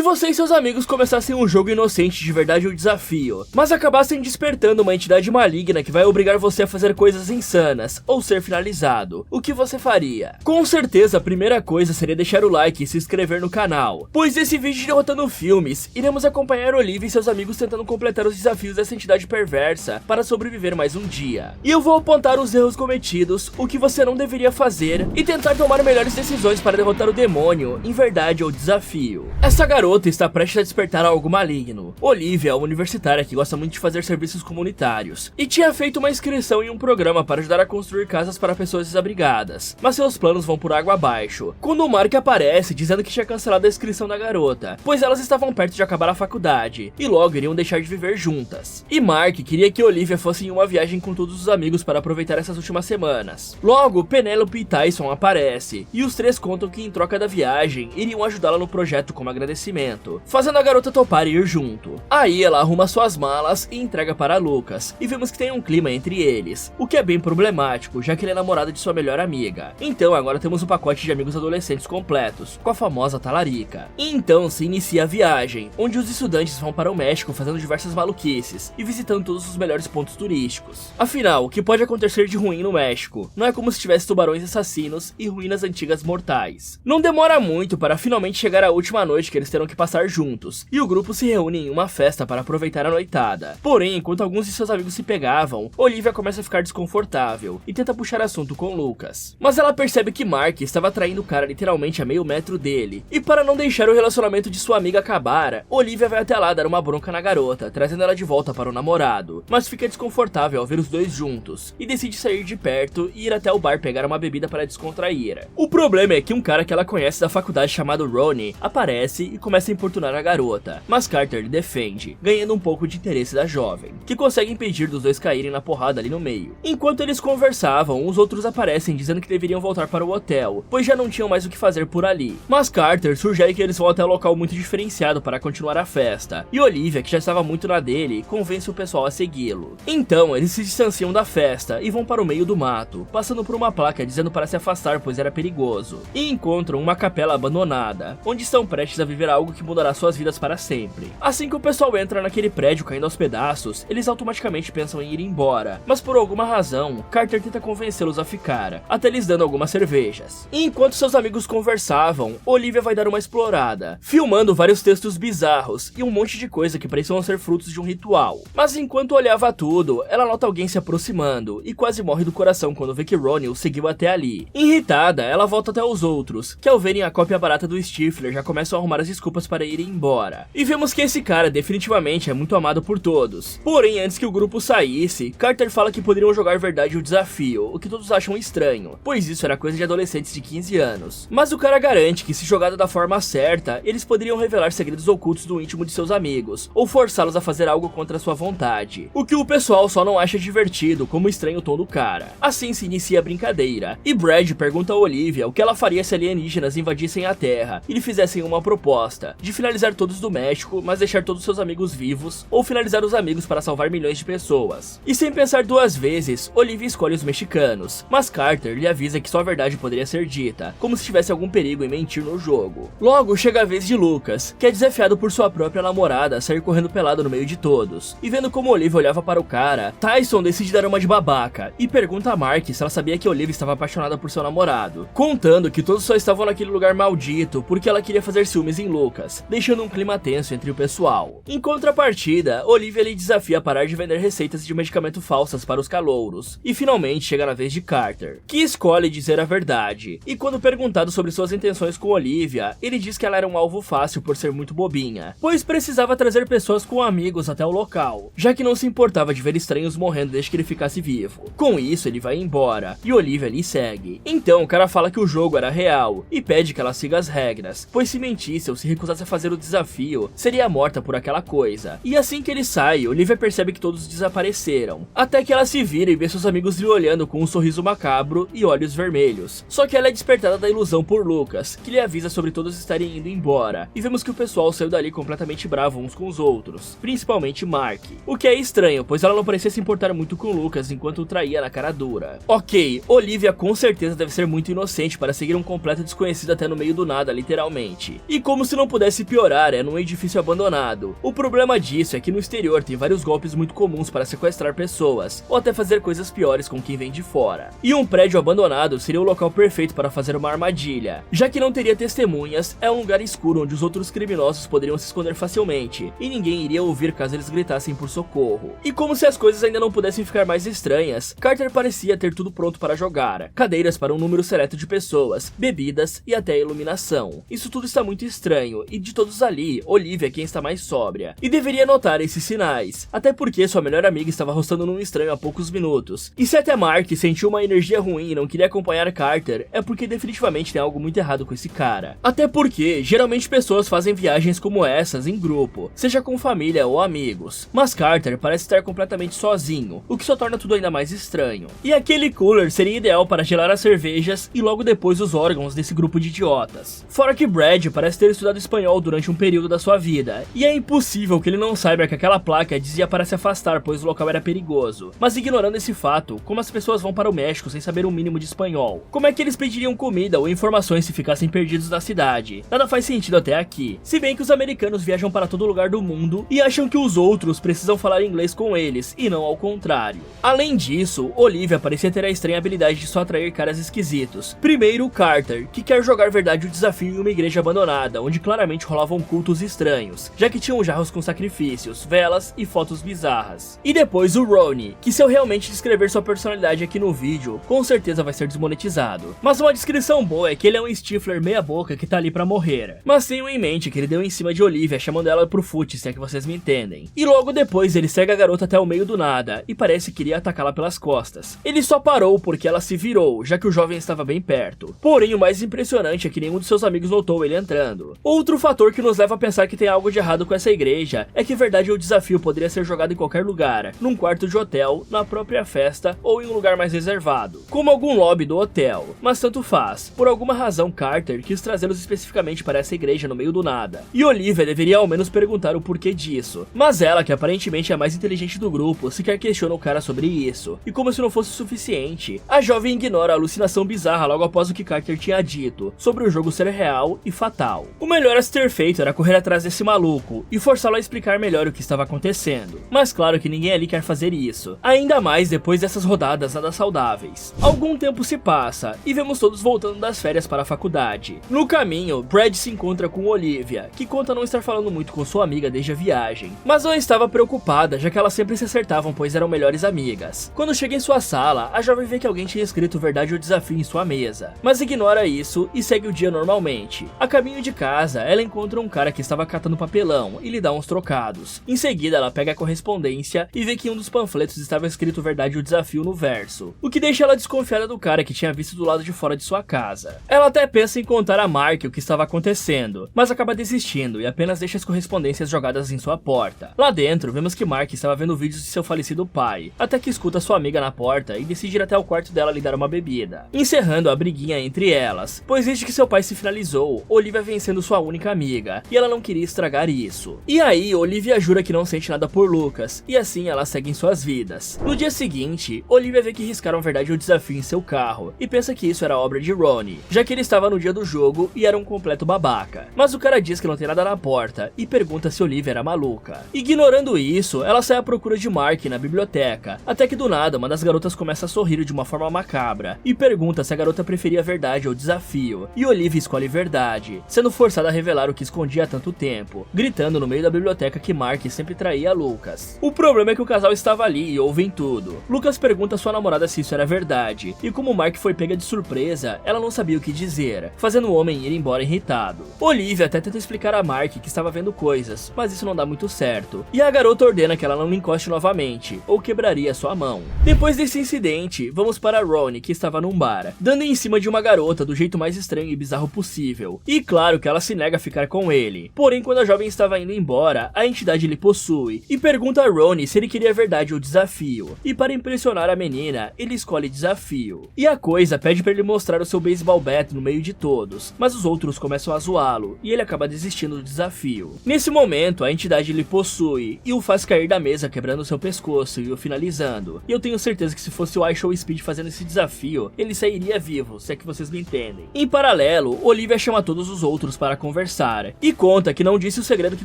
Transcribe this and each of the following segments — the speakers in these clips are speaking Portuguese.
Se você e seus amigos começassem um jogo inocente de verdade ou desafio, mas acabassem despertando uma entidade maligna que vai obrigar você a fazer coisas insanas ou ser finalizado, o que você faria? Com certeza a primeira coisa seria deixar o like e se inscrever no canal, pois nesse vídeo de Derrotando Filmes, iremos acompanhar Olivia e seus amigos tentando completar os desafios dessa entidade perversa para sobreviver mais um dia. E eu vou apontar os erros cometidos, o que você não deveria fazer e tentar tomar melhores decisões para derrotar o demônio em verdade ou desafio. Essa garota está prestes a despertar algo maligno. Olivia é uma universitária que gosta muito de fazer serviços comunitários e tinha feito uma inscrição em um programa para ajudar a construir casas para pessoas desabrigadas, mas seus planos vão por água abaixo quando o Mark aparece dizendo que tinha cancelado a inscrição da garota, pois elas estavam perto de acabar a faculdade e logo iriam deixar de viver juntas. E Mark queria que Olivia fosse em uma viagem com todos os amigos para aproveitar essas últimas semanas. Logo, Penelope e Tyson aparecem e os três contam que em troca da viagem iriam ajudá-la no projeto como agradecimento, fazendo a garota topar e ir junto. Aí ela arruma suas malas e entrega para Lucas, e vemos que tem um clima entre eles, o que é bem problemático, já que ele é namorado de sua melhor amiga. Então agora temos um pacote de amigos adolescentes completos, com a famosa talarica. E então se inicia a viagem, onde os estudantes vão para o México fazendo diversas maluquices e visitando todos os melhores pontos turísticos. Afinal, o que pode acontecer de ruim no México? Não é como se tivesse tubarões assassinos e ruínas antigas mortais. Não demora muito para finalmente chegar a última noite que eles terão que passar juntos, e o grupo se reúne em uma festa para aproveitar a noitada. Porém, enquanto alguns de seus amigos se pegavam, Olivia começa a ficar desconfortável e tenta puxar assunto com Lucas. Mas ela percebe que Mark estava traindo o cara literalmente a meio metro dele, e para não deixar o relacionamento de sua amiga acabar, Olivia vai até lá dar uma bronca na garota, trazendo ela de volta para o namorado, mas fica desconfortável ao ver os dois juntos, e decide sair de perto e ir até o bar pegar uma bebida para descontrair. O problema é que um cara que ela conhece da faculdade chamado Ronnie aparece e começa a importunar a garota, mas Carter lhe defende, ganhando um pouco de interesse da jovem, que consegue impedir dos dois caírem na porrada ali no meio. Enquanto eles conversavam, os outros aparecem dizendo que deveriam voltar para o hotel, pois já não tinham mais o que fazer por ali. Mas Carter sugere que eles vão até um local muito diferenciado para continuar a festa, e Olivia, que já estava muito na dele, convence o pessoal a segui-lo. Então eles se distanciam da festa e vão para o meio do mato, passando por uma placa dizendo para se afastar pois era perigoso, e encontram uma capela abandonada, onde estão prestes a viver algo que mudará suas vidas para sempre. Assim que o pessoal entra naquele prédio caindo aos pedaços, eles automaticamente pensam em ir embora, mas por alguma razão, Carter tenta convencê-los a ficar, até lhes dando algumas cervejas. E enquanto seus amigos conversavam, Olivia vai dar uma explorada, filmando vários textos bizarros e um monte de coisa que pareciam ser frutos de um ritual. Mas enquanto olhava tudo, ela nota alguém se aproximando e quase morre do coração quando vê que Ronnie o seguiu até ali. Irritada, ela volta até os outros, que ao verem a cópia barata do Stifler já começam a arrumar as desculpas para irem embora. E vemos que esse cara definitivamente é muito amado por todos. Porém, antes que o grupo saísse, Carter fala que poderiam jogar verdade o desafio, o que todos acham estranho, pois isso era coisa de adolescentes de 15 anos. Mas o cara garante que se jogado da forma certa, eles poderiam revelar segredos ocultos do íntimo de seus amigos, ou forçá-los a fazer algo contra sua vontade. O que o pessoal só não acha divertido, como estranho o tom do cara. Assim se inicia a brincadeira, e Brad pergunta a Olivia o que ela faria se alienígenas invadissem a Terra e lhe fizessem uma proposta, de finalizar todos do México, mas deixar todos seus amigos vivos, ou finalizar os amigos para salvar milhões de pessoas. E sem pensar duas vezes, Olivia escolhe os mexicanos, mas Carter lhe avisa que só a verdade poderia ser dita, como se tivesse algum perigo em mentir no jogo. Logo chega a vez de Lucas, que é desafiado por sua própria namorada a sair correndo pelado no meio de todos, e vendo como Olivia olhava para o cara, Tyson decide dar uma de babaca, e pergunta a Mark se ela sabia que Olivia estava apaixonada por seu namorado, contando que todos só estavam naquele lugar maldito porque ela queria fazer ciúmes em Lucas, deixando um clima tenso entre o pessoal. Em contrapartida, Olivia lhe desafia a parar de vender receitas de medicamento falsas para os calouros, e finalmente chega na vez de Carter, que escolhe dizer a verdade, e quando perguntado sobre suas intenções com Olivia, ele diz que ela era um alvo fácil por ser muito bobinha, pois precisava trazer pessoas com amigos até o local, já que não se importava de ver estranhos morrendo desde que ele ficasse vivo. Com isso, ele vai embora, e Olivia lhe segue. Então o cara fala que o jogo era real, e pede que ela siga as regras, pois se mentisse ou se recusasse a fazer o desafio, seria morta por aquela coisa. E assim que ele sai, Olivia percebe que todos desapareceram, até que ela se vira e vê seus amigos lhe olhando com um sorriso macabro e olhos vermelhos. Só que ela é despertada da ilusão por Lucas, que lhe avisa sobre todos estarem indo embora, e vemos que o pessoal saiu dali completamente bravo uns com os outros, principalmente Mark. O que é estranho, pois ela não parecia se importar muito com Lucas enquanto o traía na cara dura. Ok, Olivia com certeza deve ser muito inocente para seguir um completo desconhecido até no meio do nada, literalmente. E como se não pudesse piorar é num edifício abandonado. O problema disso é que no exterior tem vários golpes muito comuns para sequestrar pessoas, ou até fazer coisas piores com quem vem de fora. E um prédio abandonado seria o local perfeito para fazer uma armadilha, já que não teria testemunhas, é um lugar escuro onde os outros criminosos poderiam se esconder facilmente, e ninguém iria ouvir caso eles gritassem por socorro. E como se as coisas ainda não pudessem ficar mais estranhas, Carter parecia ter tudo pronto para jogar. Cadeiras para um número seleto de pessoas, bebidas e até iluminação. Isso tudo está muito estranho, e de todos ali, Olivia é quem está mais sóbria, e deveria notar esses sinais, até porque sua melhor amiga estava rostando num estranho há poucos minutos. E se até Mark sentiu uma energia ruim e não queria acompanhar Carter, é porque definitivamente tem algo muito errado com esse cara. Até porque, geralmente pessoas fazem viagens como essas em grupo, seja com família ou amigos, mas Carter parece estar completamente sozinho, o que só torna tudo ainda mais estranho. E aquele cooler seria ideal para gelar as cervejas e logo depois os órgãos desse grupo de idiotas. Fora que Brad parece ter estudado espanhol durante um período da sua vida, e é impossível que ele não saiba que aquela placa dizia para se afastar pois o local era perigoso. Mas ignorando esse fato, como as pessoas vão para o México sem saber o mínimo de espanhol? Como é que eles pediriam comida ou informações se ficassem perdidos na cidade? Nada faz sentido até aqui. Se bem que os americanos viajam para todo lugar do mundo e acham que os outros precisam falar inglês com eles, e não ao contrário. Além disso, Olivia parecia ter a estranha habilidade de só atrair caras esquisitos. Primeiro, Carter, que quer jogar verdade o desafio em uma igreja abandonada, onde claramente rolavam cultos estranhos, já que tinham jarros com sacrifícios, velas e fotos bizarras. E depois o Ronnie, que se eu realmente descrever sua personalidade aqui no vídeo, com certeza vai ser desmonetizado. Mas uma descrição boa é que ele é um Stifler meia boca que tá ali pra morrer. Mas tenham em mente que ele deu em cima de Olivia, chamando ela pro fute, se é que vocês me entendem. E logo depois ele segue a garota até o meio do nada, e parece que iria atacá-la pelas costas. Ele só parou porque ela se virou, já que o jovem estava bem perto. Porém, o mais impressionante é que nenhum de seus amigos notou ele entrando. Outro fator que nos leva a pensar que tem algo de errado com essa igreja é que verdade o desafio poderia ser jogado em qualquer lugar, num quarto de hotel, na própria festa ou em um lugar mais reservado, como algum lobby do hotel. Mas tanto faz, por alguma razão Carter quis trazê-los especificamente para essa igreja no meio do nada, e Olivia deveria ao menos perguntar o porquê disso, mas ela, que aparentemente é a mais inteligente do grupo, sequer questiona o cara sobre isso, e como se não fosse o suficiente, a jovem ignora a alucinação bizarra logo após o que Carter tinha dito, sobre o jogo ser real e fatal. O melhor a se ter feito era correr atrás desse maluco, e forçá-lo a explicar melhor o que estava acontecendo, mas claro que ninguém ali quer fazer isso, ainda mais depois dessas rodadas nada saudáveis. Algum tempo se passa, e vemos todos voltando das férias para a faculdade. No caminho, Brad se encontra com Olivia, que conta não estar falando muito com sua amiga desde a viagem, mas não estava preocupada, já que elas sempre se acertavam pois eram melhores amigas. Quando chega em sua sala, a jovem vê que alguém tinha escrito verdade ou desafio em sua mesa, mas ignora isso e segue o dia normalmente. A caminho de casa, ela encontra um cara que estava catando papelão e lhe dá uns trocados. Em seguida, ela pega a correspondência e vê que um dos panfletos estava escrito verdade ou desafio no verso, o que deixa ela desconfiada do cara que tinha visto do lado de fora de sua casa. Ela até pensa em contar a Mark o que estava acontecendo, mas acaba desistindo e apenas deixa as correspondências jogadas em sua porta. Lá dentro, vemos que Mark estava vendo vídeos de seu falecido pai, até que escuta sua amiga na porta e decide ir até o quarto dela lhe dar uma bebida, encerrando a briguinha entre elas, pois desde que seu pai se finalizou, Olivia vem sendo sua única amiga, e ela não queria estragar isso. E aí, Olivia jura que não sente nada por Lucas, e assim elas seguem suas vidas. No dia seguinte, Olivia vê que riscaram verdade ou desafio em seu carro, e pensa que isso era obra de Ronnie, já que ele estava no dia do jogo e era um completo babaca. Mas o cara diz que não tem nada na porta, e pergunta se Olivia era maluca. Ignorando isso, ela sai à procura de Mark na biblioteca, até que do nada uma das garotas começa a sorrir de uma forma macabra, e pergunta se a garota preferia verdade ou desafio, e Olivia escolhe verdade, sendo forçada a revelar o que escondia há tanto tempo, gritando no meio da biblioteca que Mark sempre traía Lucas. O problema é que o casal estava ali e ouvem tudo. Lucas pergunta a sua namorada se isso era verdade, e como Mark foi pega de surpresa, ela não sabia o que dizer, fazendo o homem ir embora irritado. Olivia até tenta explicar a Mark que estava vendo coisas, mas isso não dá muito certo, e a garota ordena que ela não lhe encoste novamente, ou quebraria sua mão. Depois desse incidente, vamos para Ronnie, que estava num bar, dando em cima de uma garota do jeito mais estranho e bizarro possível, e claro que ela se nega a ficar com ele. Porém, quando a jovem estava indo embora, a entidade lhe possui, e pergunta a Ronnie se ele queria verdade ou desafio, e para impressionar a menina, ele escolhe desafio. E a coisa pede para ele mostrar o seu baseball bat no meio de todos, mas os outros começam a zoá-lo, e ele acaba desistindo do desafio. Nesse momento, a entidade lhe possui, e o faz cair da mesa quebrando seu pescoço e o finalizando. E eu tenho certeza que se fosse o iShowSpeed fazendo esse desafio, ele sairia vivo, se é que vocês me entendem. Em paralelo, Olivia chama todos os outros para conversar conversar, e conta que não disse o segredo que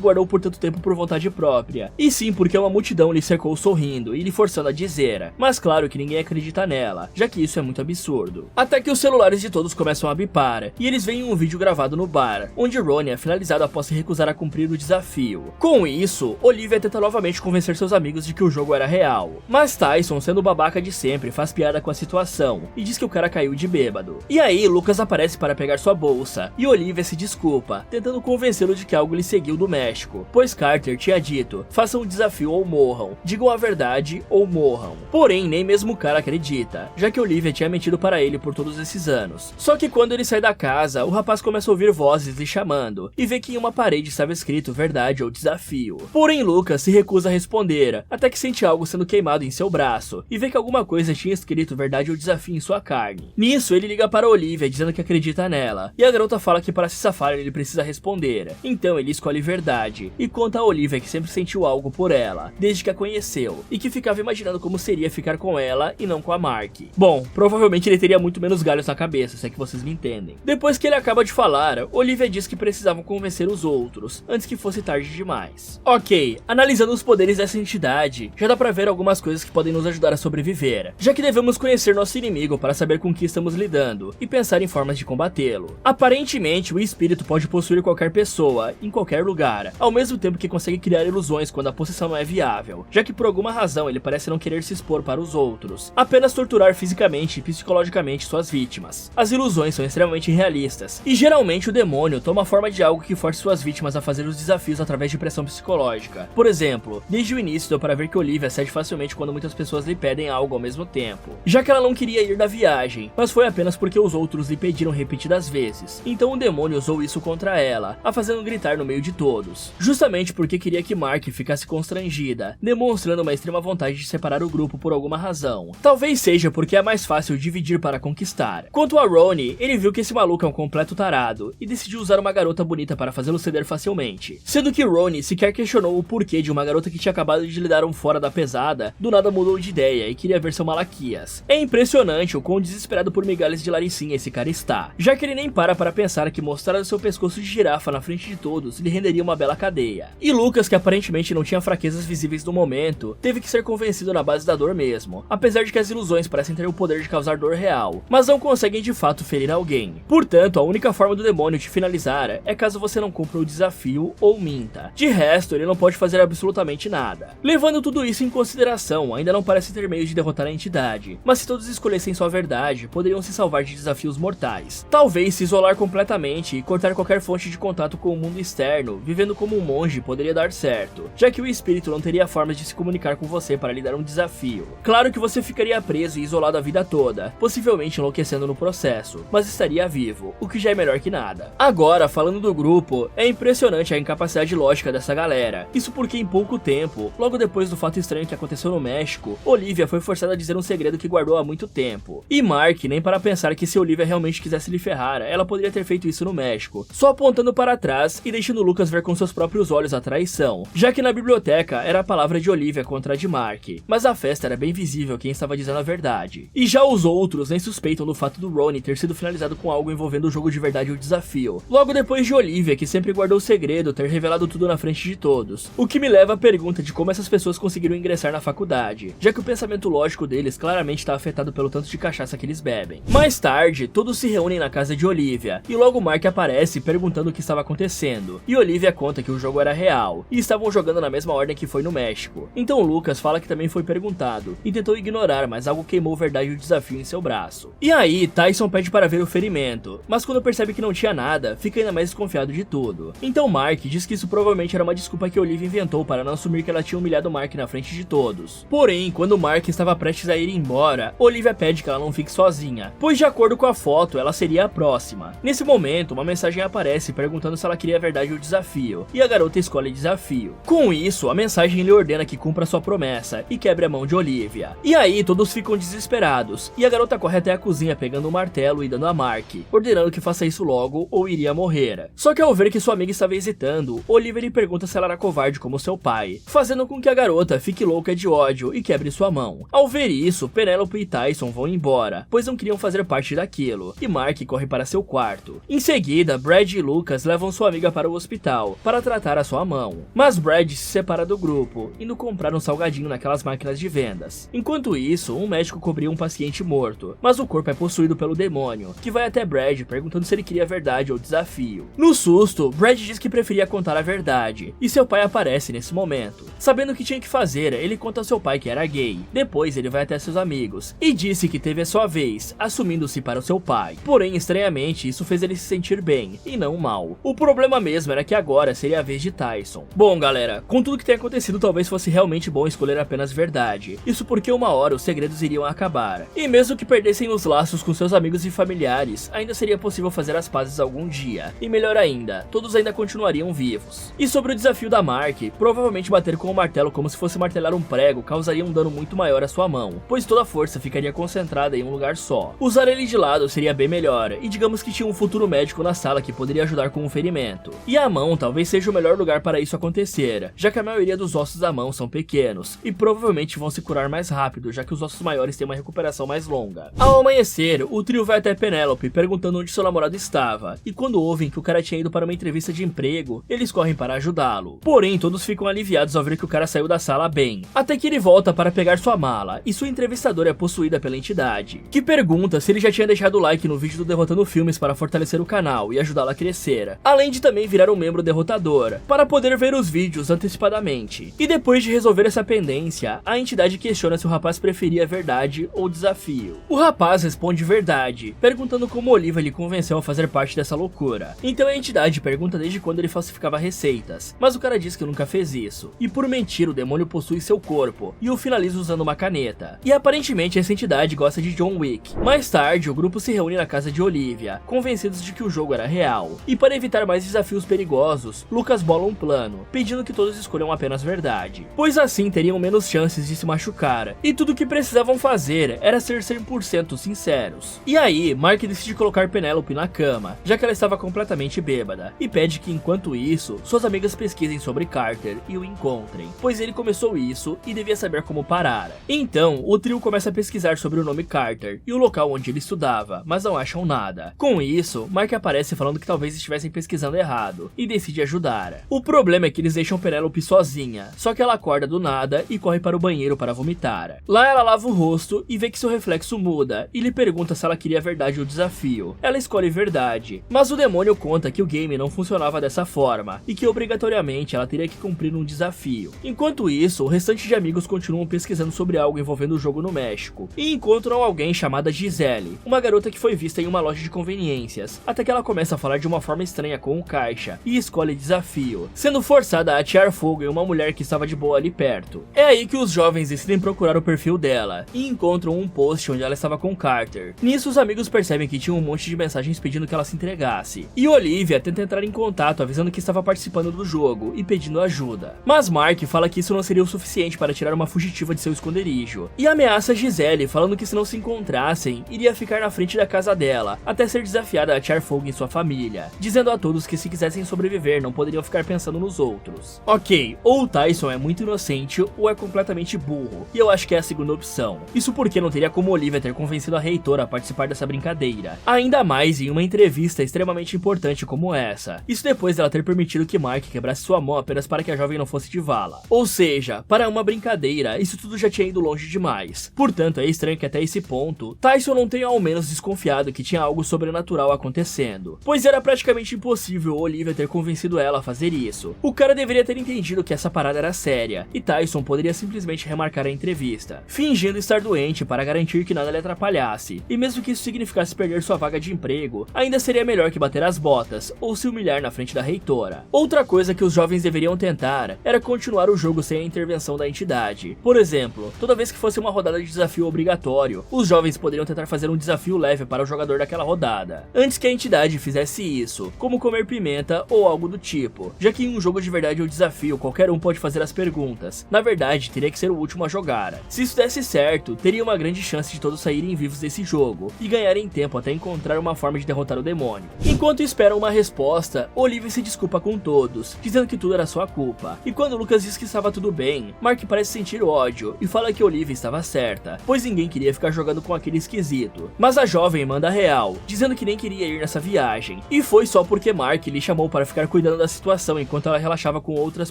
guardou por tanto tempo por vontade própria, e sim porque uma multidão lhe cercou sorrindo e lhe forçando a dizer, mas claro que ninguém acredita nela, já que isso é muito absurdo. Até que os celulares de todos começam a bipar, e eles veem um vídeo gravado no bar, onde Ronnie é finalizado após se recusar a cumprir o desafio. Com isso, Olivia tenta novamente convencer seus amigos de que o jogo era real, mas Tyson, sendo o babaca de sempre, faz piada com a situação, e diz que o cara caiu de bêbado. E aí, Lucas aparece para pegar sua bolsa, e Olivia se desculpa, tentando convencê-lo de que algo lhe seguiu do México, pois Carter tinha dito, façam o desafio ou morram, digam a verdade ou morram. Porém, nem mesmo o cara acredita, já que Olivia tinha mentido para ele por todos esses anos. Só que quando ele sai da casa, o rapaz começa a ouvir vozes lhe chamando, e vê que em uma parede estava escrito verdade ou desafio. Porém, Lucas se recusa a responder, até que sente algo sendo queimado em seu braço, e vê que alguma coisa tinha escrito verdade ou desafio em sua carne. Nisso, ele liga para Olivia dizendo que acredita nela, e a garota fala que para se safar ele precisa responder. Então ele escolhe verdade, e conta a Olivia que sempre sentiu algo por ela, desde que a conheceu, e que ficava imaginando como seria ficar com ela e não com a Mark. Bom, provavelmente ele teria muito menos galhos na cabeça, se é que vocês me entendem. Depois que ele acaba de falar, Olivia diz que precisavam convencer os outros, antes que fosse tarde demais. Ok, analisando os poderes dessa entidade, já dá pra ver algumas coisas que podem nos ajudar a sobreviver, já que devemos conhecer nosso inimigo para saber com que estamos lidando, e pensar em formas de combatê-lo. Aparentemente, o espírito pode possuir qualquer pessoa, em qualquer lugar, ao mesmo tempo que consegue criar ilusões quando a possessão não é viável, já que por alguma razão ele parece não querer se expor para os outros, apenas torturar fisicamente e psicologicamente suas vítimas. As ilusões são extremamente realistas, e geralmente o demônio toma a forma de algo que force suas vítimas a fazer os desafios através de pressão psicológica. Por exemplo, desde o início deu para ver que Olivia cede facilmente quando muitas pessoas lhe pedem algo ao mesmo tempo, já que ela não queria ir na viagem, mas foi apenas porque os outros lhe pediram repetidas vezes. Então o demônio usou isso contra ela, a fazendo gritar no meio de todos, justamente porque queria que Mark ficasse constrangida, demonstrando uma extrema vontade de separar o grupo por alguma razão. Talvez seja porque é mais fácil dividir para conquistar. Quanto a Ronnie, ele viu que esse maluco é um completo tarado, e decidiu usar uma garota bonita para fazê-lo ceder facilmente, sendo que Ronnie sequer questionou o porquê de uma garota que tinha acabado de lhe dar um fora da pesada, do nada mudou de ideia e queria ver seu Malaquias. É impressionante o quão desesperado por migalhas de laricinha esse cara está, já que ele nem para pensar que mostrar o seu pescoço de girafa na frente de todos lhe renderia uma bela cadeia. E Lucas, que aparentemente não tinha fraquezas visíveis no momento, teve que ser convencido na base da dor mesmo, apesar de que as ilusões parecem ter o poder de causar dor real, mas não conseguem de fato ferir alguém. Portanto, a única forma do demônio te finalizar é caso você não cumpra o desafio ou minta. De resto, ele não pode fazer absolutamente nada. Levando tudo isso em consideração, ainda não parece ter meio de derrotar a entidade, mas se todos escolhessem sua verdade, poderiam se salvar de desafios mortais. Talvez se isolar completamente e cortar qualquer fonte de contato com o mundo externo, vivendo como um monge poderia dar certo, já que o espírito não teria formas de se comunicar com você para lhe dar um desafio. Claro que você ficaria preso e isolado a vida toda, possivelmente enlouquecendo no processo, mas estaria vivo, o que já é melhor que nada. Agora, falando do grupo, é impressionante a incapacidade lógica dessa galera. Isso porque em pouco tempo, logo depois do fato estranho que aconteceu no México, Olivia foi forçada a dizer um segredo que guardou há muito tempo. E Mark nem para pensar que se Olivia realmente quisesse lhe ferrar, ela poderia ter feito isso no México, só apontando para trás e deixando Lucas ver com seus próprios olhos a traição, já que na biblioteca era a palavra de Olivia contra a de Mark, mas a festa era bem visível quem estava dizendo a verdade. E já os outros nem suspeitam do fato do Ronnie ter sido finalizado com algo envolvendo o jogo de verdade ou desafio, logo depois de Olivia, que sempre guardou o segredo, ter revelado tudo na frente de todos, o que me leva à pergunta de como essas pessoas conseguiram ingressar na faculdade, já que o pensamento lógico deles claramente está afetado pelo tanto de cachaça que eles bebem. Mais tarde, todos se reúnem na casa de Olivia, e logo Mark aparece perguntando o que estava acontecendo, e Olivia conta que o jogo era real, e estavam jogando na mesma ordem que foi no México. Então Lucas fala que também foi perguntado, e tentou ignorar, mas algo queimou verdade o desafio em seu braço. E aí, Tyson pede para ver o ferimento, mas quando percebe que não tinha nada, fica ainda mais desconfiado de tudo. Então Mark diz que isso provavelmente era uma desculpa que Olivia inventou para não assumir que ela tinha humilhado Mark na frente de todos. Porém, quando Mark estava prestes a ir embora, Olivia pede que ela não fique sozinha, pois de acordo com a foto, ela seria a próxima. Nesse momento, uma mensagem aparece perguntando se ela queria a verdade ou o desafio, e a garota escolhe desafio. Com isso, a mensagem lhe ordena que cumpra sua promessa e quebre a mão de Olivia. E aí, todos ficam desesperados, e a garota corre até a cozinha pegando um martelo e dando a Mark, ordenando que faça isso logo ou iria morrer. Só que ao ver que sua amiga estava hesitando, Olivia lhe pergunta se ela era covarde como seu pai, fazendo com que a garota fique louca de ódio e quebre sua mão. Ao ver isso, Penelope e Tyson vão embora, pois não queriam fazer parte daquilo, e Mark corre para seu quarto. Em seguida, Brad e e Lucas levam sua amiga para o hospital para tratar a sua mão, mas Brad se separa do grupo, indo comprar um salgadinho naquelas máquinas de vendas. Enquanto isso, um médico cobriu um paciente morto, mas o corpo é possuído pelo demônio, que vai até Brad perguntando se ele queria a verdade ou desafio. No susto, Brad diz que preferia contar a verdade, e seu pai aparece nesse momento. Sabendo o que tinha que fazer, ele conta ao seu pai que era gay. Depois ele vai até seus amigos, e disse que teve a sua vez, assumindo-se para o seu pai. Porém, estranhamente, isso fez ele se sentir bem, e não mal. O problema mesmo era que agora seria a vez de Tyson. Bom galera, com tudo que tem acontecido talvez fosse realmente bom escolher apenas verdade. Isso porque uma hora os segredos iriam acabar. E mesmo que perdessem os laços com seus amigos e familiares, ainda seria possível fazer as pazes algum dia. E melhor ainda, todos ainda continuariam vivos. E sobre o desafio da Mark, provavelmente bater com o martelo como se fosse martelar um prego causaria um dano muito maior à sua mão, pois toda a força ficaria concentrada em um lugar só. Usar ele de lado seria bem melhor, e digamos que tinha um futuro médico na sala que poderia ajudar com o ferimento. E a mão talvez seja o melhor lugar para isso acontecer, já que a maioria dos ossos da mão são pequenos, e provavelmente vão se curar mais rápido, já que os ossos maiores têm uma recuperação mais longa. Ao amanhecer, o trio vai até Penelope perguntando onde seu namorado estava, e quando ouvem que o cara tinha ido para uma entrevista de emprego, eles correm para ajudá-lo. Porém, todos ficam aliviados ao ver que o cara saiu da sala bem, até que ele volta para pegar sua mala, e sua entrevistadora é possuída pela entidade, que pergunta se ele já tinha deixado o like no vídeo do Derrotando Filmes para fortalecer o canal e ajudá-lo a crescer, além de também virar um membro derrotador, para poder ver os vídeos antecipadamente. E depois de resolver essa pendência, a entidade questiona se o rapaz preferia verdade ou desafio. O rapaz responde verdade, perguntando como Olivia lhe convenceu a fazer parte dessa loucura. Então a entidade pergunta desde quando ele falsificava receitas, mas o cara diz que nunca fez isso, e por mentir o demônio possui seu corpo, e o finaliza usando uma caneta. E aparentemente essa entidade gosta de John Wick. Mais tarde, o grupo se reúne na casa de Olivia, convencidos de que o jogo era real, e para evitar mais desafios perigosos, Lucas bola um plano, pedindo que todos escolham apenas verdade, pois assim teriam menos chances de se machucar, e tudo o que precisavam fazer era ser 100% sinceros. E aí, Mark decide colocar Penelope na cama, já que ela estava completamente bêbada, e pede que enquanto isso, suas amigas pesquisem sobre Carter e o encontrem, pois ele começou isso e devia saber como parar. Então, o trio começa a pesquisar sobre o nome Carter e o local onde ele estudava, mas não acham nada. Com isso, Mark aparece falando que talvez estivessem pesquisando errado, e decide ajudar. O problema é que eles deixam Penelope sozinha, só que ela acorda do nada e corre para o banheiro para vomitar. Lá ela lava o rosto e vê que seu reflexo muda, e lhe pergunta se ela queria verdade ou desafio. Ela escolhe verdade, mas o demônio conta que o game não funcionava dessa forma, e que obrigatoriamente ela teria que cumprir um desafio. Enquanto isso, o restante de amigos continuam pesquisando sobre algo envolvendo o jogo no México, e encontram alguém chamada Gisele, uma garota que foi vista em uma loja de conveniências, até que ela começa a falar de uma forma estranha com o caixa, e escolhe desafio, sendo forçada a atear fogo em uma mulher que estava de boa ali perto. É aí que os jovens decidem procurar o perfil dela, e encontram um post onde ela estava com Carter. Nisso, os amigos percebem que tinha um monte de mensagens pedindo que ela se entregasse, e Olivia tenta entrar em contato avisando que estava participando do jogo e pedindo ajuda. Mas Mark fala que isso não seria o suficiente para tirar uma fugitiva de seu esconderijo, e ameaça Gisele falando que se não se encontrassem, iria ficar na frente da casa dela, até ser desafiada a atear fogo em sua família, dizendo a todos que se quisessem sobreviver não poderiam ficar pensando nos outros. Ok, ou o Tyson é muito inocente ou é completamente burro, e eu acho que é a segunda opção. Isso porque não teria como Olivia ter convencido a reitora a participar dessa brincadeira, ainda mais em uma entrevista extremamente importante como essa. Isso depois dela ter permitido que Mark quebrasse sua mão apenas para que a jovem não fosse de vala. Ou seja, para uma brincadeira, isso tudo já tinha ido longe demais. Portanto, é estranho que até esse ponto, Tyson não tenha ao menos desconfiado que tinha algo sobrenatural acontecendo, pois era praticamente impossível Olivia ter convencido ela a fazer isso. O cara deveria ter entendido que essa parada era séria, e Tyson poderia simplesmente remarcar a entrevista, fingindo estar doente para garantir que nada lhe atrapalhasse, e mesmo que isso significasse perder sua vaga de emprego, ainda seria melhor que bater as botas, ou se humilhar na frente da reitora. Outra coisa que os jovens deveriam tentar era continuar o jogo sem a intervenção da entidade. Por exemplo, toda vez que fosse uma rodada de desafio obrigatório, os jovens poderiam tentar fazer um desafio leve para o jogador daquela rodada, antes que a entidade fizesse isso, como comer pimenta ou algo do tipo, já que em um jogo de verdade ou desafio qualquer um pode fazer as perguntas, na verdade teria que ser o último a jogar. Se isso desse certo, teria uma grande chance de todos saírem vivos desse jogo, e ganharem tempo até encontrar uma forma de derrotar o demônio. Enquanto esperam uma resposta, Olivia se desculpa com todos, dizendo que tudo era sua culpa, e quando Lucas diz que estava tudo bem, Mark parece sentir ódio, e fala que Olivia estava certa, pois ninguém queria ficar jogando com aquele esquisito. Mas a jovem manda real, dizendo que nem queria ir nessa viagem, e foi só porque Mark lhe chamou para ficar cuidando da situação enquanto ela relaxava com outras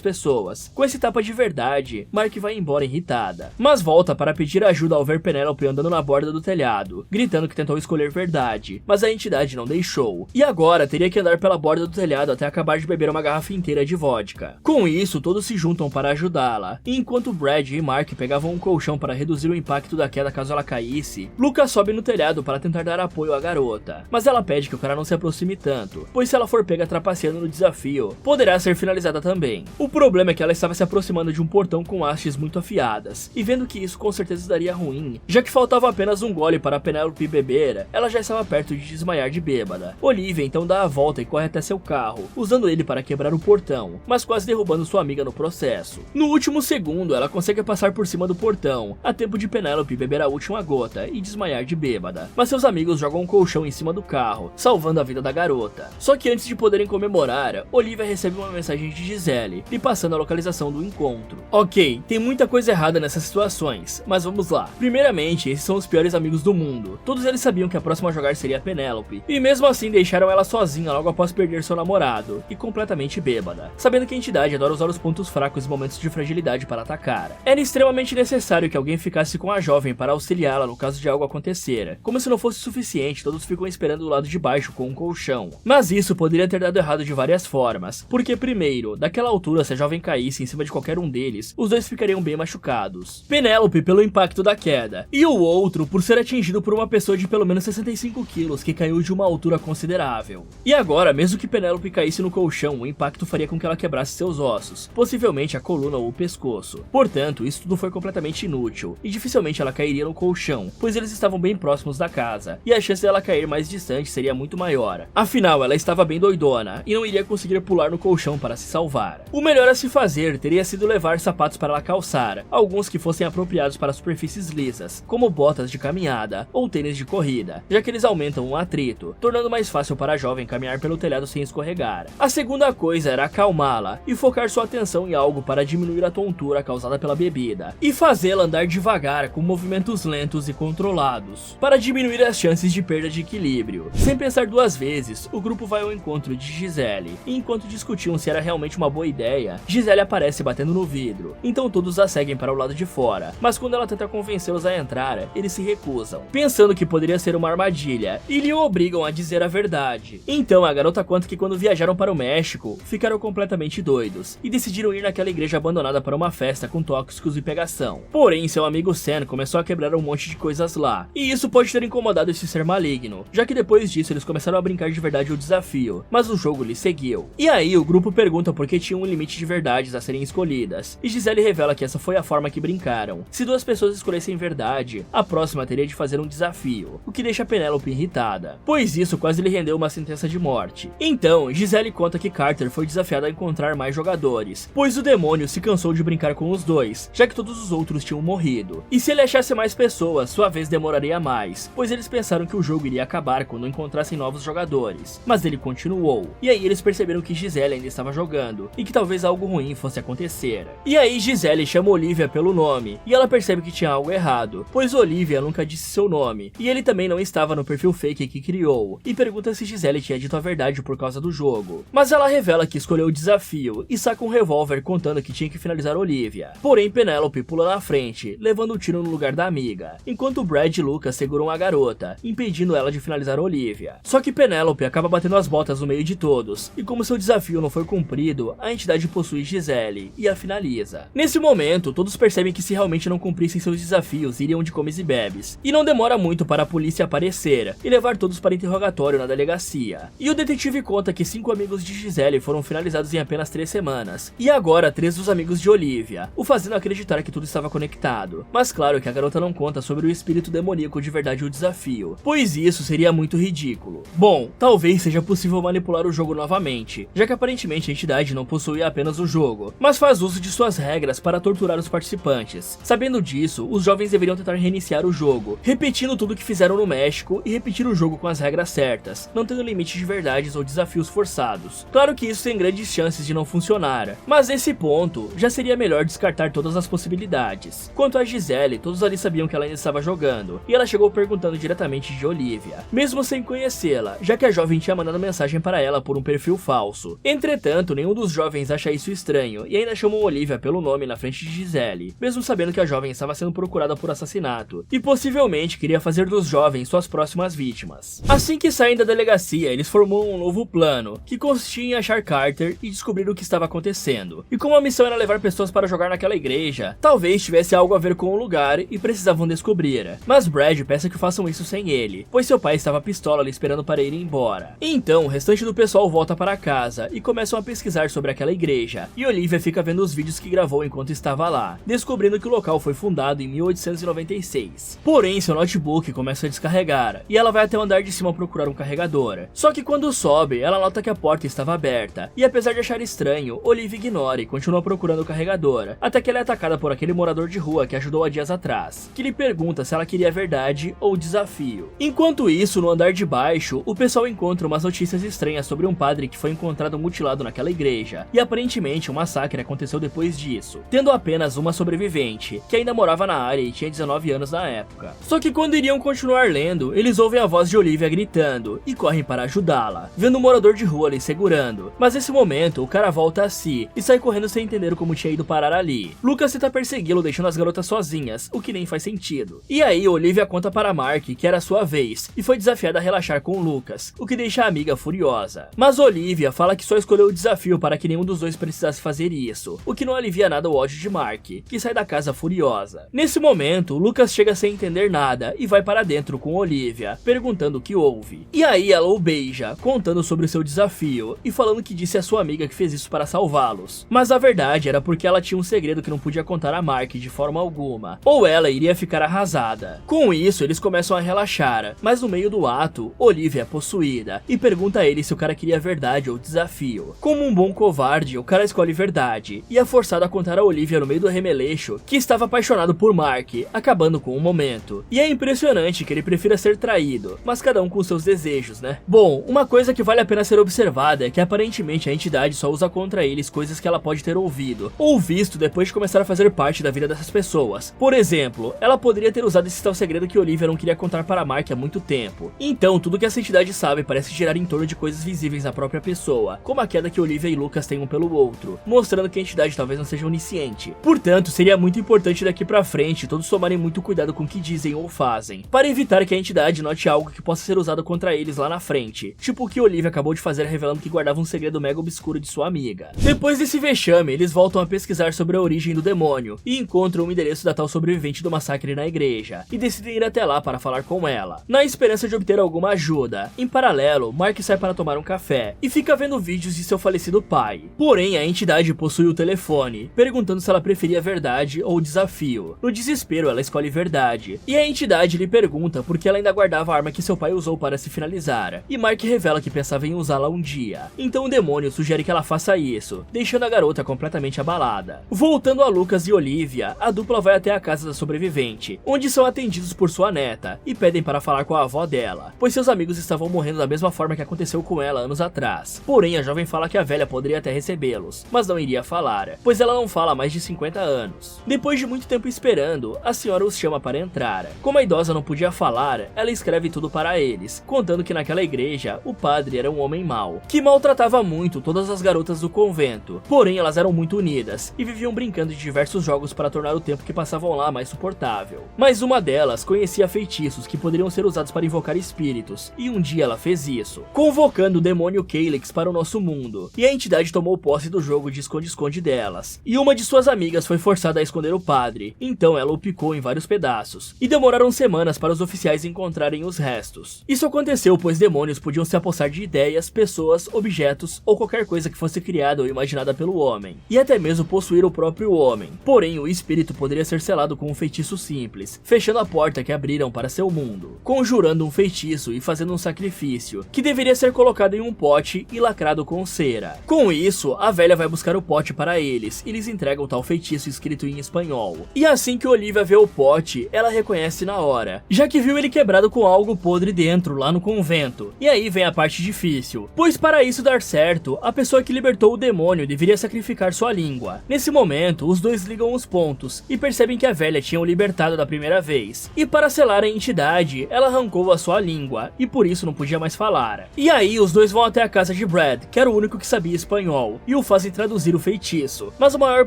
pessoas. Com esse tapa de verdade, Mark vai embora irritada, mas volta para pedir ajuda ao ver Penelope andando na borda do telhado, gritando que tentou escolher verdade, mas a entidade não deixou, e agora teria que andar pela borda do telhado até acabar de beber uma garrafa inteira de vodka. Com isso, todos se juntam para ajudá-la, e enquanto Brad e Mark pegavam um colchão para reduzir o impacto da queda caso ela caísse, Lucas sobe no telhado para tentar dar apoio à garota, mas ela pede que o cara não se aproxime tanto, pois se ela for pega trapaceando no desafio, poderá ser finalizada também. O problema é que ela estava se aproximando de um portão com hastes muito afiadas, e vendo que isso com certeza daria ruim, já que faltava apenas um gole para Penelope beber, ela já estava perto de desmaiar de bêbada. Olivia então dá a volta e corre até seu carro, usando ele para quebrar o portão, mas quase derrubando sua amiga no processo. No último segundo, ela consegue passar por cima do portão, a tempo de Penelope beber a última gota e desmaiar de bêbada, mas seus amigos jogam um colchão em cima do carro, salvando a vida da garota. Só que antes de poderem comemorar, Olivia recebe uma mensagem de Gisele, lhe passando a localização do encontro. Ok, tem muita coisa errada nessas situações, mas vamos lá. Primeiramente, esses são os piores amigos do mundo. Todos eles sabiam que a próxima a jogar seria a Penelope, e mesmo assim deixaram ela sozinha logo após perder seu namorado, e completamente bêbada, sabendo que a entidade adora usar os pontos fracos e momentos de fragilidade para atacar. Era extremamente necessário que alguém ficasse com a jovem para auxiliá-la no caso de algo acontecer. Como se não fosse suficiente, todos ficam esperando do lado de baixo com um colchão. Mas isso poderia ter dado errado de várias formas, porque primeiro, daquela altura se a jovem caísse em cima de qualquer um deles, os dois ficariam bem machucados. Penelope pelo impacto da queda, e o outro por ser atingido por uma pessoa de pelo menos 65 quilos que caiu de uma altura considerável. E agora, mesmo que Penelope caísse no colchão, o impacto faria com que ela quebrasse seus ossos, possivelmente a coluna ou o pescoço. Portanto, isso tudo foi completamente inútil, e dificilmente ela cairia no colchão, pois eles estavam bem próximos da casa, e a chance dela cair mais distante seria muito maior. Afinal, ela estava bem doidona, e não iria conseguir pular no colchão para se salvar. O melhor a se fazer teria sido levar sapatos para ela calçar, alguns que fossem apropriados para superfícies lisas, como botas de caminhada ou tênis de corrida, já que eles aumentam o atrito, tornando mais fácil para a jovem caminhar pelo telhado sem escorregar. A segunda coisa era acalmá-la e focar sua atenção em algo para diminuir a tontura causada pela bebida, e fazê-la andar devagar com movimentos lentos e controlados, para diminuir as chances de perda de equilíbrio. Sem pensar duas vezes, o grupo vai ao encontro de Gisele, e enquanto discutiam se era realmente uma boa ideia, Gisele aparece batendo no vidro, então todos a seguem para o lado de fora, mas quando ela tenta convencê-los a entrar, eles se recusam, pensando que poderia ser uma armadilha, e lhe obrigam a dizer a verdade. Então a garota conta que quando viajaram para o México, ficaram completamente doidos, e decidiram ir naquela igreja abandonada para uma festa com tóxicos e pegação. Porém, seu amigo Sam começou a quebrar um monte de coisas lá, e isso pode ter incomodado esse ser maligno, já que depois disso eles começaram a brincar de verdade o desafio, mas o jogo lhe seguiu. E aí o grupo pergunta por que tinha um limite de verdades a serem escolhidas, e Gisele revela que essa foi a forma que brincaram. Se duas pessoas escolhessem verdade, a próxima teria de fazer um desafio, o que deixa Penelope irritada, pois isso quase lhe rendeu uma sentença de morte. Então, Gisele conta que Carter foi desafiado a encontrar mais jogadores, pois o demônio se cansou de brincar com os dois, já que todos os outros tinham morrido. E se ele achasse mais pessoas, sua vez demoraria mais, pois eles pensaram que o jogo iria acabar quando encontrassem novos jogadores. Mas ele continuou, e aí eles perceberam que Gisele ainda estava jogando, e que talvez algo ruim fosse acontecer. E aí Gisele chama Olivia pelo nome, e ela percebe que tinha algo errado, pois Olivia nunca disse seu nome, e ele também não estava no perfil fake que criou, e pergunta se Gisele tinha dito a verdade por causa do jogo. Mas ela revela que escolheu o desafio, e saca um revólver contando que tinha que finalizar Olivia. Porém Penelope pula na frente, levando o tiro no lugar da amiga, enquanto Brad e Lucas seguram a garota, impedindo ela de finalizar Olivia. Só que Penelope acaba batendo as botas no meio de todos, e como seu desafio não foi cumprido, a entidade possui Gisele, e a finaliza. Nesse momento, todos percebem que se realmente não cumprissem seus desafios, iriam de comes e bebes, e não demora muito para a polícia aparecer, e levar todos para interrogatório na delegacia. E o detetive conta que 5 amigos de Gisele foram finalizados em apenas 3 semanas, e agora 3 dos amigos de Olivia, o fazendo acreditar que tudo estava conectado. Mas claro que a garota não conta sobre o espírito demoníaco de verdade o desafio, pois isso seria muito ridículo. Bom, talvez seja possível manipular o jogo novamente, já que aparentemente a entidade não possui apenas o jogo, mas faz uso de suas regras para torturar os participantes. Sabendo disso, os jovens deveriam tentar reiniciar o jogo, repetindo tudo que fizeram no México e repetir o jogo com as regras certas, não tendo limite de verdades ou desafios forçados. Claro que isso tem grandes chances de não funcionar, mas nesse ponto, já seria melhor descartar todas as possibilidades. Quanto a Gisele, todos ali sabiam que ela ainda estava jogando, e ela chegou perguntando diretamente de Olivia, mesmo sem conhecê-la, já que a jovem tinha tinha mandado mensagem para ela por um perfil falso. Entretanto, nenhum dos jovens acha isso estranho e ainda chamam Olivia pelo nome na frente de Gisele, mesmo sabendo que a jovem estava sendo procurada por assassinato e possivelmente queria fazer dos jovens suas próximas vítimas. Assim que saem da delegacia, eles formam um novo plano, que consistia em achar Carter e descobrir o que estava acontecendo. E como a missão era levar pessoas para jogar naquela igreja, talvez tivesse algo a ver com o lugar e precisavam descobrir. Mas Brad peça que façam isso sem ele, pois seu pai estava pistola ali esperando para ir embora. Então, o restante do pessoal volta para casa e começam a pesquisar sobre aquela igreja, e Olivia fica vendo os vídeos que gravou enquanto estava lá, descobrindo que o local foi fundado em 1896. Porém, seu notebook começa a descarregar, e ela vai até o andar de cima procurar um carregador. Só que quando sobe, ela nota que a porta estava aberta, e apesar de achar estranho, Olivia ignora e continua procurando o carregador, até que ela é atacada por aquele morador de rua que ajudou há dias atrás, que lhe pergunta se ela queria verdade ou desafio. Enquanto isso, no andar de baixo, o pessoal encontra umas notícias estranhas sobre um padre que foi encontrado mutilado naquela igreja, e aparentemente um massacre aconteceu depois disso, tendo apenas uma sobrevivente, que ainda morava na área e tinha 19 anos na época. Só que quando iriam continuar lendo, eles ouvem a voz de Olivia gritando e correm para ajudá-la, vendo um morador de rua ali segurando. Mas nesse momento, o cara volta a si e sai correndo sem entender como tinha ido parar ali. Lucas tenta persegui-lo deixando as garotas sozinhas, o que nem faz sentido. E aí, Olivia conta para Mark que era sua vez e foi desafiada a relaxar com Lucas, o que deixa a amiga furiosa. Mas Olivia fala que só escolheu o desafio para que nenhum dos dois precisasse fazer isso, o que não alivia nada o ódio de Mark, que sai da casa furiosa. Nesse momento, Lucas chega sem entender nada e vai para dentro com Olivia, perguntando o que houve. E aí ela o beija, contando sobre o seu desafio e falando que disse à sua amiga que fez isso para salvá-los. Mas a verdade era porque ela tinha um segredo que não podia contar a Mark de forma alguma, ou ela iria ficar arrasada. Com isso, eles começam a relaxar, mas no meio do ato, Olivia é possuída e pergunta a ele se o cara queria verdade ou desafio. Como um bom covarde, o cara escolhe verdade e é forçado a contar a Olivia no meio do remeleixo que estava apaixonado por Mark, acabando com o momento. E é impressionante que ele prefira ser traído, mas cada um com seus desejos, né? Bom, uma coisa que vale a pena ser observada é que aparentemente a entidade só usa contra eles coisas que ela pode ter ouvido ou visto depois de começar a fazer parte da vida dessas pessoas. Por exemplo, ela poderia ter usado esse tal segredo que Olivia não queria contar para Mark há muito tempo. Então, tudo que essa entidade sabe parece girar em torno de coisas visíveis na própria pessoa, como a queda que Olivia e Lucas têm um pelo outro, mostrando que a entidade talvez não seja onisciente. Portanto, seria muito importante daqui pra frente todos tomarem muito cuidado com o que dizem ou fazem, para evitar que a entidade note algo que possa ser usado contra eles lá na frente, tipo o que Olivia acabou de fazer revelando que guardava um segredo mega obscuro de sua amiga. Depois desse vexame, eles voltam a pesquisar sobre a origem do demônio e encontram o endereço da tal sobrevivente do massacre na igreja, e decidem ir até lá para falar com ela, na esperança de obter alguma ajuda. Em paralelo, Mark sai para tomar um café e fica vendo vídeos de seu falecido pai. Porém, a entidade possui o telefone, perguntando se ela preferia verdade ou desafio. No desespero, ela escolhe verdade, e a entidade lhe pergunta por que ela ainda guardava a arma que seu pai usou para se finalizar, e Mark revela que pensava em usá-la um dia. Então o demônio sugere que ela faça isso, deixando a garota completamente abalada. Voltando a Lucas e Olivia, a dupla vai até a casa da sobrevivente, onde são atendidos por sua neta, e pedem para falar com a avó dela, pois seus amigos estavam morrendo da mesma forma que aconteceu com ela anos atrás. Porém, a jovem fala que a velha poderia até recebê-los, mas não iria falar, pois ela não fala há mais de 50 anos. Depois de muito tempo esperando, a senhora os chama para entrar. Como a idosa não podia falar, ela escreve tudo para eles, contando que naquela igreja, o padre era um homem mau, que maltratava muito todas as garotas do convento. Porém, elas eram muito unidas, e viviam brincando de diversos jogos para tornar o tempo que passavam lá mais suportável. Mas uma delas conhecia feitiços que poderiam ser usados para invocar espíritos, e um dia ela fez isso, convocando o demônio Calyx para o nosso mundo, e a entidade tomou posse do jogo de esconde-esconde delas. E uma de suas amigas foi forçada a esconder o padre, então ela o picou em vários pedaços, e demoraram semanas para os oficiais encontrarem os restos. Isso aconteceu pois demônios podiam se apossar de ideias, pessoas, objetos ou qualquer coisa que fosse criada ou imaginada pelo homem, e até mesmo possuir o próprio homem. Porém, o espírito poderia ser selado com um feitiço simples, fechando a porta que abriram para seu mundo, conjurando um feitiço e fazendo um sacrifício, que deveria ser colocado em um pote e lacrado com cera. Com isso, a velha vai buscar o pote para eles, e lhes entrega o tal feitiço escrito em espanhol. E assim que Olivia vê o pote, ela reconhece na hora, já que viu ele quebrado com algo podre dentro, lá no convento. E aí vem a parte difícil, pois para isso dar certo, a pessoa que libertou o demônio deveria sacrificar sua língua. Nesse momento, os dois ligam os pontos, e percebem que a velha tinha o libertado da primeira vez. E para selar a entidade, ela arrancou a sua língua, e por isso não podia mais falar. Clara. E aí os dois vão até a casa de Brad, que era o único que sabia espanhol, e o fazem traduzir o feitiço. Mas o maior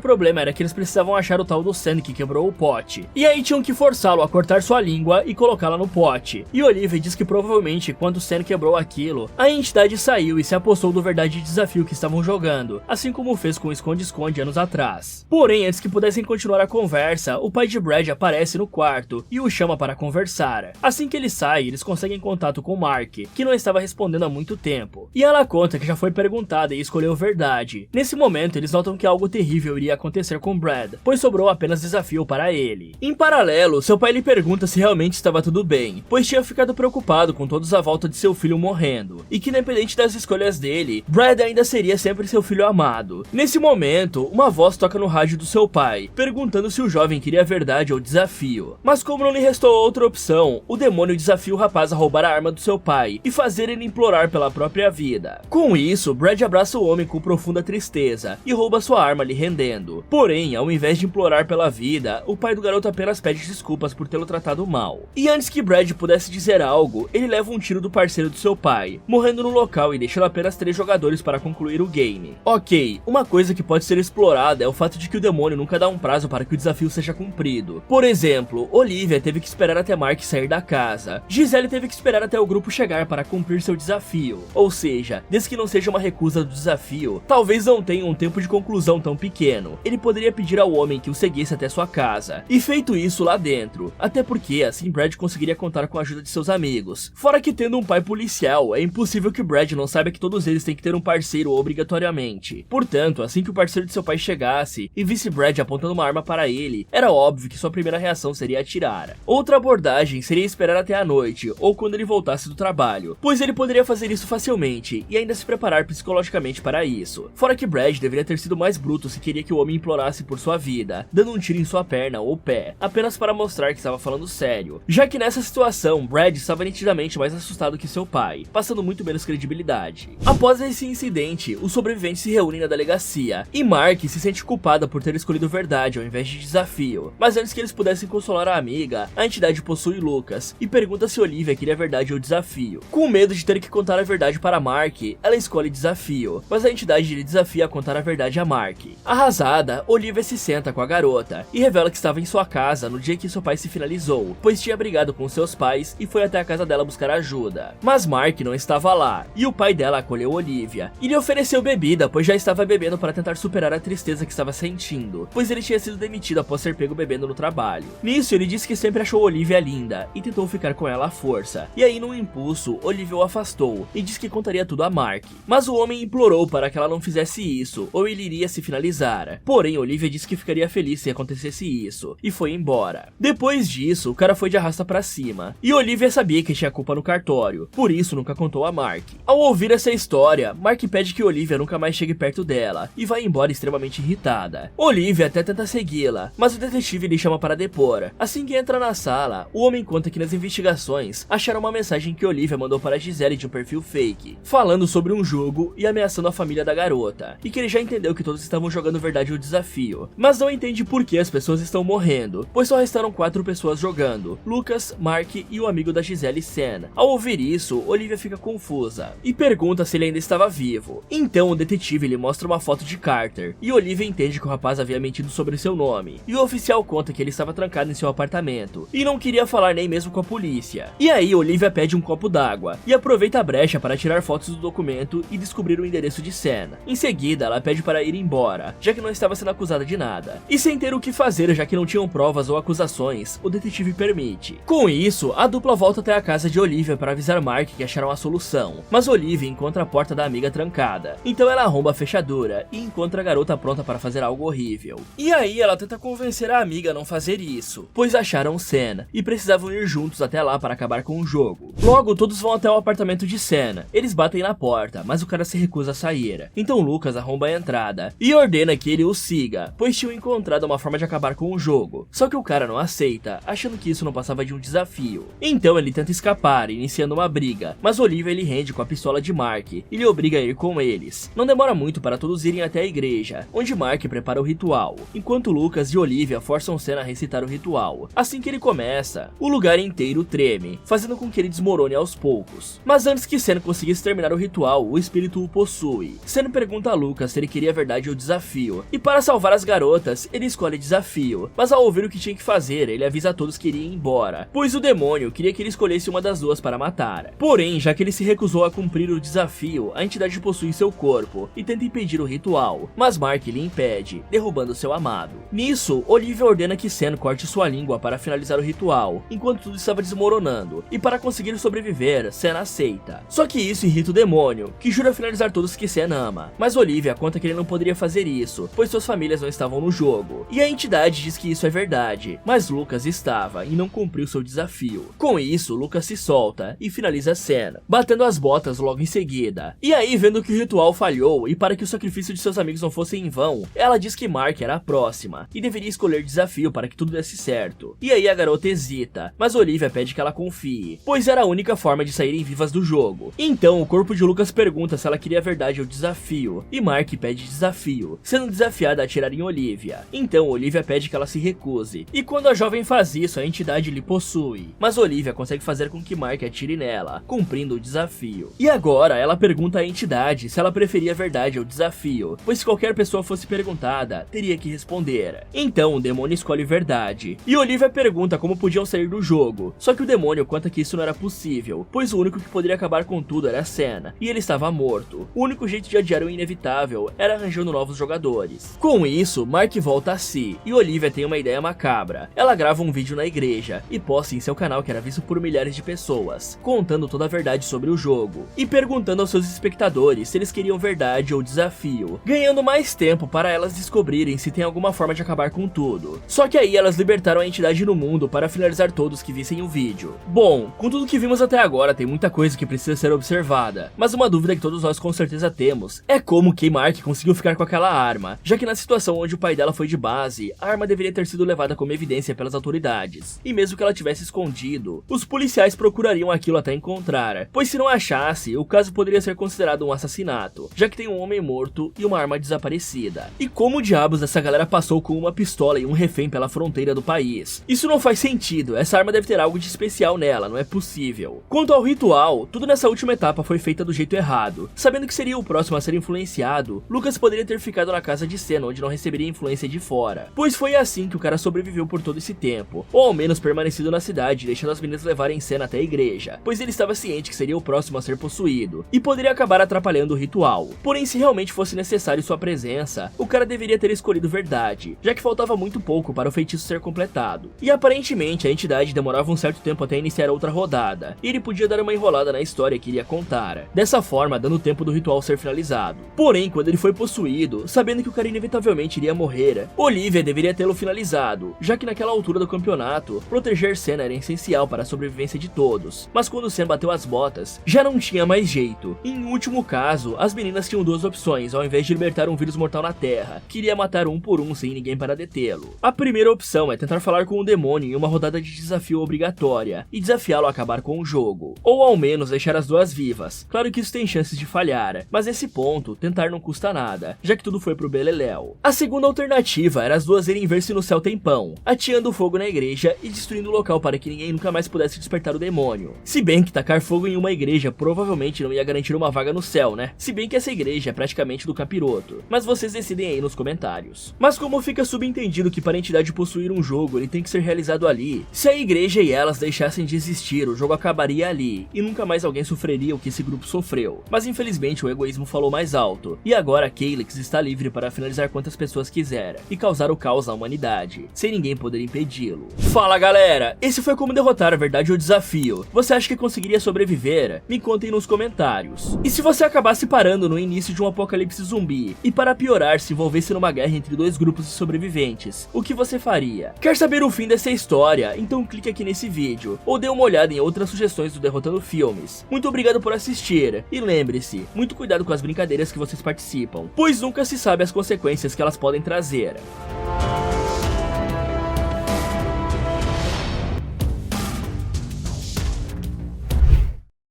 problema era que eles precisavam achar o tal do Sam que quebrou o pote. E aí tinham que forçá-lo a cortar sua língua e colocá-la no pote. E Olivia diz que provavelmente quando o Sam quebrou aquilo, a entidade saiu e se apossou do verdadeiro desafio que estavam jogando, assim como fez com o esconde-esconde anos atrás. Porém, antes que pudessem continuar a conversa, o pai de Brad aparece no quarto e o chama para conversar. Assim que ele sai, eles conseguem contato com Mark, que não estava respondendo há muito tempo. E ela conta que já foi perguntada e escolheu verdade. Nesse momento, eles notam que algo terrível iria acontecer com Brad, pois sobrou apenas desafio para ele. Em paralelo, seu pai lhe pergunta se realmente estava tudo bem, pois tinha ficado preocupado com todos à volta de seu filho morrendo, e que independente das escolhas dele, Brad ainda seria sempre seu filho amado. Nesse momento, uma voz toca no rádio do seu pai, perguntando se o jovem queria a verdade ou desafio. Mas como não lhe restou outra opção, o demônio desafia o rapaz a roubar a arma do seu pai e fazer ele implorar pela própria vida. Com isso, Brad abraça o homem com profunda tristeza e rouba sua arma lhe rendendo. Porém, ao invés de implorar pela vida, o pai do garoto apenas pede desculpas por tê-lo tratado mal. E antes que Brad pudesse dizer algo, ele leva um tiro do parceiro do seu pai, morrendo no local e deixando apenas 3 jogadores para concluir o game. Ok, uma coisa que pode ser explorada é o fato de que o demônio nunca dá um prazo para que o desafio seja cumprido. Por exemplo, Olivia teve que esperar até Mark sair da casa. Gisele teve que esperar até o grupo chegar para cumprir seu desafio. Ou seja, desde que não seja uma recusa do desafio, talvez não tenha um tempo de conclusão tão pequeno. Ele poderia pedir ao homem que o seguisse até sua casa, e feito isso lá dentro, até porque assim Brad conseguiria contar com a ajuda de seus amigos. Fora que tendo um pai policial, é impossível que Brad não saiba que todos eles têm que ter um parceiro obrigatoriamente. Portanto, assim que o parceiro de seu pai chegasse e visse Brad apontando uma arma para ele, era óbvio que sua primeira reação seria atirar. Outra abordagem seria esperar até a noite, ou quando ele voltasse do trabalho, pois ele poderia fazer isso facilmente e ainda se preparar psicologicamente para isso. Fora que Brad deveria ter sido mais bruto se queria que o homem implorasse por sua vida, dando um tiro em sua perna ou pé, apenas para mostrar que estava falando sério, já que nessa situação, Brad estava nitidamente mais assustado que seu pai, passando muito menos credibilidade. Após esse incidente, os sobreviventes se reúnem na delegacia, e Mark se sente culpada por ter escolhido verdade ao invés de desafio. Mas antes que eles pudessem consolar a amiga, a entidade possui Lucas, e pergunta se Olivia queria verdade ou desafio. Com medo de ter que contar a verdade para Mark, ela escolhe desafio, mas a entidade lhe desafia a contar a verdade a Mark. Arrasada, Olivia se senta com a garota, e revela que estava em sua casa no dia que seu pai se finalizou, pois tinha brigado com seus pais e foi até a casa dela buscar ajuda. Mas Mark não estava lá, e o pai dela acolheu Olivia, e lhe ofereceu bebida, pois já estava bebendo para tentar superar a tristeza que estava sentindo, pois ele tinha sido demitido após ser pego bebendo no trabalho. Nisso, ele disse que sempre achou Olivia linda, e tentou ficar com ela à força, e aí num impulso, Olivia o afastou, e disse que contaria tudo a Mark. Mas o homem implorou para que ela não fizesse isso, ou ele iria se finalizar. Porém, Olivia disse que ficaria feliz se acontecesse isso, e foi embora. Depois disso, o cara foi de arrasta pra cima, e Olivia sabia que tinha culpa no cartório, por isso nunca contou a Mark. Ao ouvir essa história, Mark pede que Olivia nunca mais chegue perto dela, e vai embora extremamente irritada. Olivia até tenta segui-la, mas o detetive lhe chama para depor. Assim que entra na sala, o homem conta que nas investigações, acharam uma mensagem que Olivia mandou para Gisele de um perfil fake, falando sobre um jogo e ameaçando a família da garota, e que ele já entendeu que todos estavam jogando verdade ou desafio, mas não entende por que as pessoas estão morrendo, pois só restaram 4 pessoas jogando, Lucas, Mark e o amigo da Gisele, Sam. Ao ouvir isso, Olivia fica confusa, e pergunta se ele ainda estava vivo. Então o detetive lhe mostra uma foto de Carter, e Olivia entende que o rapaz havia mentido sobre seu nome, e o oficial conta que ele estava trancado em seu apartamento, e não queria falar nem mesmo com a polícia. E aí Olivia pede um copo d'água, e aproveita a brecha para tirar fotos do documento e descobrir o endereço de Sam. Em seguida, ela pede para ir embora, já que não estava sendo acusada de nada. E sem ter o que fazer, já que não tinham provas ou acusações, o detetive permite. Com isso, a dupla volta até a casa de Olivia para avisar Mark que acharam a solução, mas Olivia encontra a porta da amiga trancada. Então ela arromba a fechadura e encontra a garota pronta para fazer algo horrível. E aí ela tenta convencer a amiga a não fazer isso, pois acharam Sam e precisavam ir juntos até lá para acabar com o jogo. Logo, todos vão até o apartamento de Sam. Eles batem na porta, mas o cara se recusa a sair. Então Lucas arromba a entrada e ordena que ele o siga, pois tinham encontrado uma forma de acabar com o jogo. Só que o cara não aceita, achando que isso não passava de um desafio. Então ele tenta escapar, iniciando uma briga, mas Olivia ele rende com a pistola de Mark e lhe obriga a ir com eles. Não demora muito para todos irem até a igreja, onde Mark prepara o ritual, enquanto Lucas e Olivia forçam Sam a recitar o ritual. Assim que ele começa, o lugar inteiro treme, fazendo com que ele desmorone aos poucos. todos. Mas antes que Sen conseguisse terminar o ritual, o espírito o possui. Sen pergunta a Lucas se ele queria a verdade ou desafio, e para salvar as garotas, ele escolhe desafio, mas ao ouvir o que tinha que fazer, ele avisa a todos que iria ir embora, pois o demônio queria que ele escolhesse uma das duas para matar. Porém, já que ele se recusou a cumprir o desafio, a entidade possui seu corpo e tenta impedir o ritual, mas Mark lhe impede, derrubando seu amado. Nisso, Olivia ordena que Sen corte sua língua para finalizar o ritual, enquanto tudo estava desmoronando, e para conseguir sobreviver, Sen aceita. Só que isso irrita o demônio, que jura finalizar todos que Sen ama, mas Olivia conta que ele não poderia fazer isso, pois suas famílias não estavam no jogo, e a entidade diz que isso é verdade, mas Lucas estava e não cumpriu seu desafio. Com isso, Lucas se solta e finaliza a cena, batendo as botas logo em seguida. E aí, vendo que o ritual falhou e para que o sacrifício de seus amigos não fosse em vão, ela diz que Mark era a próxima e deveria escolher desafio para que tudo desse certo. E aí a garota hesita, mas Olivia pede que ela confie, pois era a única forma de saírem vivas do jogo. Então o corpo de Lucas pergunta se ela queria a verdade ou desafio, e Mark pede desafio, sendo desafiada a atirar em Olivia. Então Olivia pede que ela se recuse, e quando a jovem faz isso, a entidade lhe possui, mas Olivia consegue fazer com que Mark atire nela, cumprindo o desafio. E agora ela pergunta à entidade se ela preferia a verdade ou desafio, pois se qualquer pessoa fosse perguntada, teria que responder. Então o demônio escolhe verdade, e Olivia pergunta como podiam sair do jogo, só que o demônio conta que isso não era possível, pois o único que poderia acabar com tudo era Sen, e ele estava morto. O único jeito de adiar o inevitável era arranjando novos jogadores. Com isso, Mark volta a si, e Olivia tem uma ideia macabra. Ela grava um vídeo na igreja, e posta em seu canal que era visto por milhares de pessoas, contando toda a verdade sobre o jogo, e perguntando aos seus espectadores se eles queriam verdade ou desafio, ganhando mais tempo para elas descobrirem se tem alguma forma de acabar com tudo. Só que aí elas libertaram a entidade no mundo para finalizar todos que vissem o vídeo. Bom, com tudo que vimos até agora, tem muita coisa que precisa ser observada, mas uma dúvida que todos nós com certeza temos é como que Mark conseguiu ficar com aquela arma, já que na situação onde o pai dela foi de base, a arma deveria ter sido levada como evidência pelas autoridades, e mesmo que ela tivesse escondido, os policiais procurariam aquilo até encontrar, pois se não achasse, o caso poderia ser considerado um assassinato, já que tem um homem morto e uma arma desaparecida. E como diabos essa galera passou com uma pistola e um refém pela fronteira do país? Isso não faz sentido, essa arma deve ter algo de especial nela, não é possível. Quanto ao ritual, tudo nessa última etapa foi feita do jeito errado. Sabendo que seria o próximo a ser influenciado, Lucas poderia ter ficado na casa de Sen, onde não receberia influência de fora, pois foi assim que o cara sobreviveu por todo esse tempo, ou ao menos permanecido na cidade, deixando as meninas levarem Sen até a igreja, pois ele estava ciente que seria o próximo a ser possuído, e poderia acabar atrapalhando o ritual. Porém, se realmente fosse necessário sua presença, o cara deveria ter escolhido verdade, já que faltava muito pouco para o feitiço ser completado. E aparentemente a entidade demorava um certo tempo até iniciar outra rodada, e ele podia dar uma enrolada na história que iria contar, dessa forma dando tempo do ritual ser finalizado. Porém, quando ele foi possuído, sabendo que o cara inevitavelmente iria morrer, Olivia deveria tê-lo finalizado, já que naquela altura do campeonato, proteger Sen era essencial para a sobrevivência de todos, mas quando Sen bateu as botas, já não tinha mais jeito. Em último caso, as meninas tinham duas opções, ao invés de libertar um vírus mortal na Terra, que iria matar um por um sem ninguém para detê-lo. A primeira opção é tentar falar com o demônio em uma rodada de desafio obrigatória, e desafiá-lo a acabar com o jogo, ou ao menos deixar as duas vivas. Claro que isso tem chances de falhar, mas nesse ponto, tentar não custa nada, já que tudo foi pro beleléu. A segunda alternativa era as duas irem ver-se no céu tempão, ateando fogo na igreja e destruindo o local para que ninguém nunca mais pudesse despertar o demônio. Se bem que tacar fogo em uma igreja provavelmente não ia garantir uma vaga no céu, né? Se bem que essa igreja é praticamente do capiroto, mas vocês decidem aí nos comentários. Mas como fica subentendido que para a entidade possuir um jogo, ele tem que ser realizado ali, se a igreja e elas deixassem de existir, o jogo acabaria ali, e nunca mais alguém sofreria o que esse grupo sofreu. Mas infelizmente o egoísmo falou mais alto, e agora Calyx está livre para finalizar quantas pessoas quiser, e causar o caos na humanidade, sem ninguém poder impedi-lo. Fala galera, esse foi como derrotar a verdade ou desafio. Você acha que conseguiria sobreviver? Me contem nos comentários. E se você acabasse parando no início de um apocalipse zumbi, e para piorar se envolvesse numa guerra entre dois grupos de sobreviventes, o que você faria? Quer saber o fim dessa história? Então clique aqui nesse vídeo, ou dê uma olhada em outras sugestões do Derrotando Filmes. Muito obrigado por assistir, e lembre-se, muito cuidado com as brincadeiras que vocês participam, pois nunca se sabe as consequências que elas podem trazer.